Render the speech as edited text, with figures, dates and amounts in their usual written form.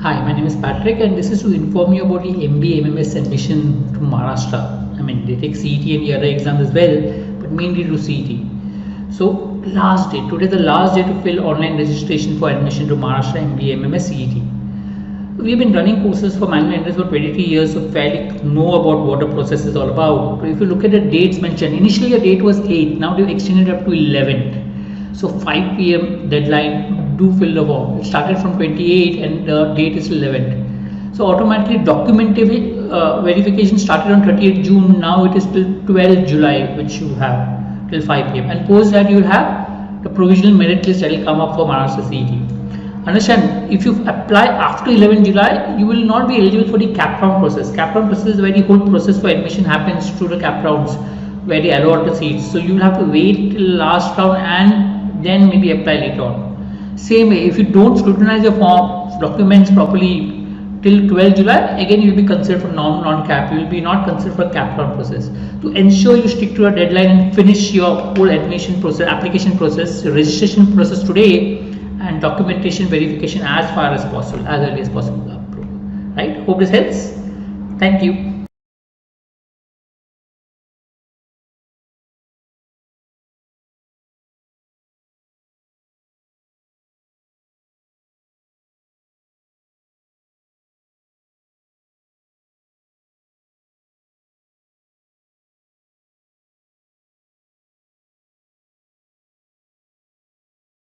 Hi, my name is Patrick and this is to inform you about the MBA MMS admission to Maharastra. I mean, they take CET and the other exams as well, but mainly to CET. So, last day, today is the last day to fill online registration for admission to Maharastra MBA MMS CET. We've been running courses for management entrance for 23 years, so fairly know about what the process is all about. But if you look at the dates mentioned, initially the date was 8, now they've extended it up to 11th. So 5 p.m. deadline, do fill the form. It started from 28 and the date is 11th. So automatically document verification started on 38th June, now it is till 12th July, which you have till 5 p.m. And post that you will have the provisional merit list that will come up for Maharashtra CET. Understand, if you apply after 11 July, you will not be eligible for the cap round process. Cap round process is where the whole process for admission happens through the cap rounds, where they allot the seats. So you will have to wait till last round and then maybe apply later on. Same way, if you don't scrutinize your form documents properly till 12 July, again you will be considered for non-cap. You will be not considered for cap round process. To ensure you stick to a deadline and finish your whole admission process, application process, registration process today, and documentation verification as far as possible, as early as possible. Right? Hope this helps. Thank you.